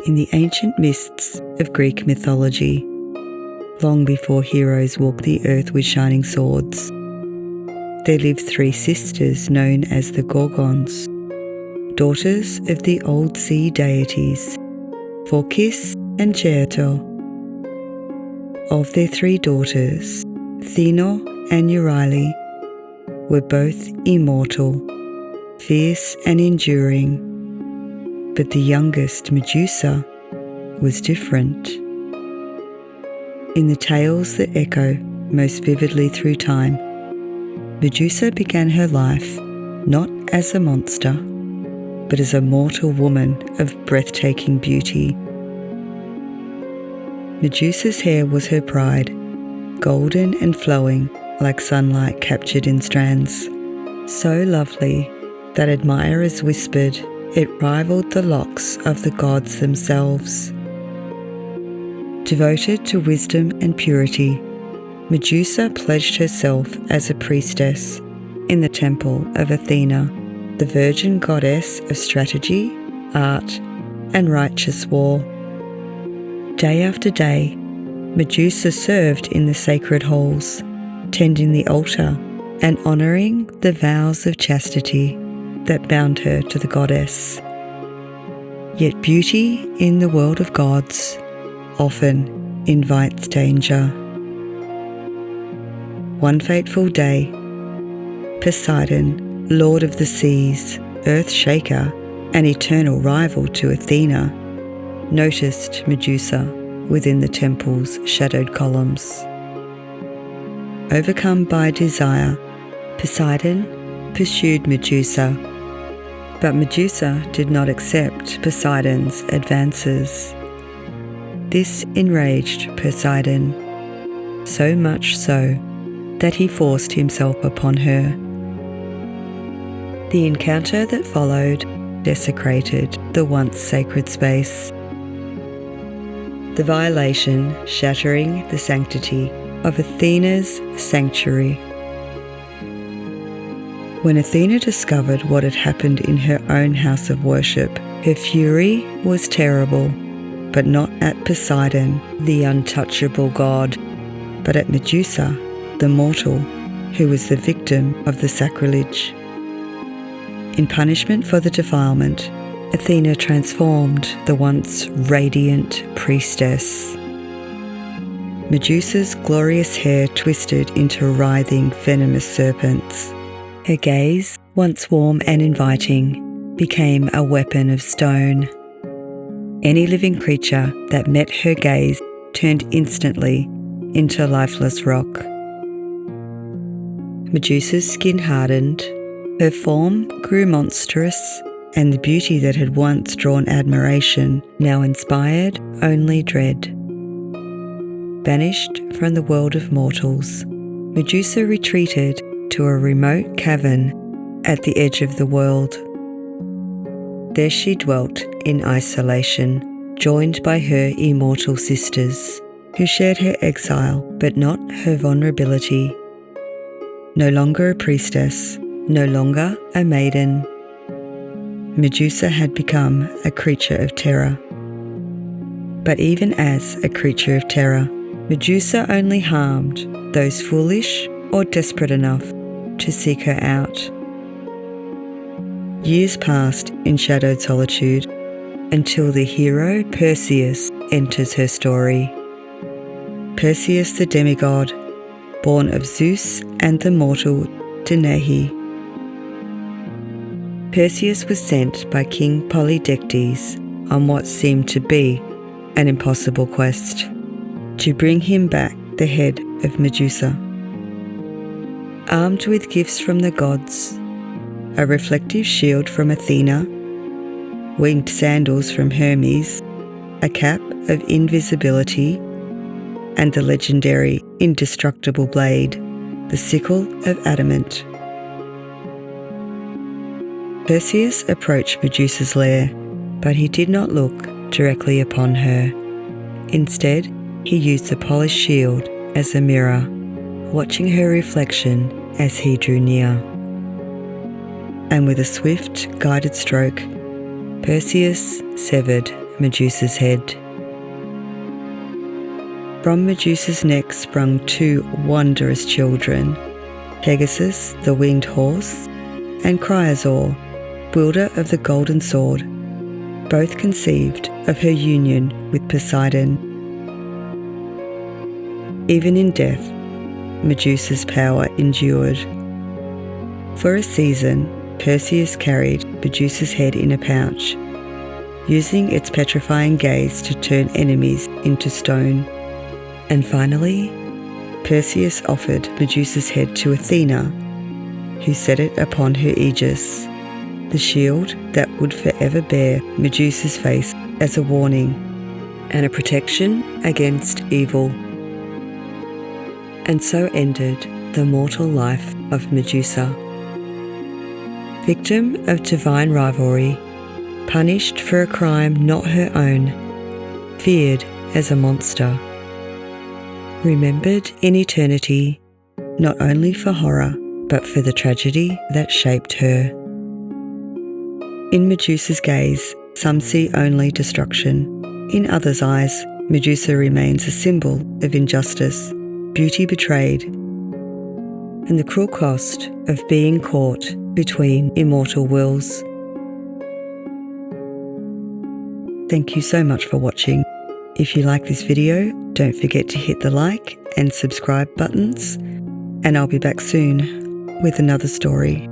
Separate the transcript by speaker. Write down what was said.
Speaker 1: In the ancient mists of Greek mythology, long before heroes walked the earth with shining swords, there lived three sisters known as the Gorgons, daughters of the old sea deities, Phorcys and Ceto. Of their three daughters, Stheno and Euryale were both immortal, fierce and enduring, but the youngest, Medusa, was different. In the tales that echo most vividly through time, Medusa began her life not as a monster, but as a mortal woman of breathtaking beauty. Medusa's hair was her pride, golden and flowing like sunlight captured in strands, so lovely that admirers whispered it rivaled the locks of the gods themselves. Devoted to wisdom and purity, Medusa pledged herself as a priestess in the temple of Athena, the virgin goddess of strategy, art, and righteous war. Day after day, Medusa served in the sacred halls, tending the altar and honouring the vows of chastity that bound her to the goddess. Yet beauty in the world of gods often invites danger. One fateful day, Poseidon, lord of the seas, earth shaker, and eternal rival to Athena, noticed Medusa within the temple's shadowed columns. Overcome by desire, Poseidon pursued Medusa, but Medusa did not accept Poseidon's advances. This enraged Poseidon, so much so that he forced himself upon her. The encounter that followed desecrated the once sacred space, the violation shattering the sanctity of Athena's sanctuary. When Athena discovered what had happened in her own house of worship, her fury was terrible, but not at Poseidon, the untouchable god, but at Medusa, the mortal, who was the victim of the sacrilege. In punishment for the defilement, Athena transformed the once radiant priestess. Medusa's glorious hair twisted into writhing, venomous serpents. Her gaze, once warm and inviting, became a weapon of stone. Any living creature that met her gaze turned instantly into lifeless rock. Medusa's skin hardened, her form grew monstrous, and the beauty that had once drawn admiration now inspired only dread. Banished from the world of mortals, Medusa retreated to a remote cavern at the edge of the world. There she dwelt in isolation, joined by her immortal sisters, who shared her exile but not her vulnerability. No longer a priestess, no longer a maiden, Medusa had become a creature of terror. But even as a creature of terror, Medusa only harmed those foolish or desperate enough to seek her out. Years passed in shadowed solitude until the hero Perseus enters her story. Perseus the demigod, born of Zeus and the mortal Danae. Perseus was sent by King Polydectes on what seemed to be an impossible quest, to bring him back the head of Medusa. Armed with gifts from the gods, a reflective shield from Athena, winged sandals from Hermes, a cap of invisibility, and the legendary indestructible blade, the sickle of adamant. Perseus approached Medusa's lair, but he did not look directly upon her. Instead, he used the polished shield as a mirror, watching her reflection as he drew near. And with a swift, guided stroke, Perseus severed Medusa's head. From Medusa's neck sprung two wondrous children, Pegasus, the winged horse, and Chrysaor, wielder of the golden sword, both conceived of her union with Poseidon. Even in death, Medusa's power endured. For a season, Perseus carried Medusa's head in a pouch, using its petrifying gaze to turn enemies into stone. And finally, Perseus offered Medusa's head to Athena, who set it upon her aegis, the shield that would forever bear Medusa's face as a warning and a protection against evil. And so ended the mortal life of Medusa. Victim of divine rivalry, punished for a crime not her own, feared as a monster. Remembered in eternity, not only for horror, but for the tragedy that shaped her. In Medusa's gaze, some see only destruction. In others' eyes, Medusa remains a symbol of injustice, beauty betrayed, and the cruel cost of being caught between immortal wills. Thank you so much for watching. If you like this video, don't forget to hit the like and subscribe buttons, and I'll be back soon with another story.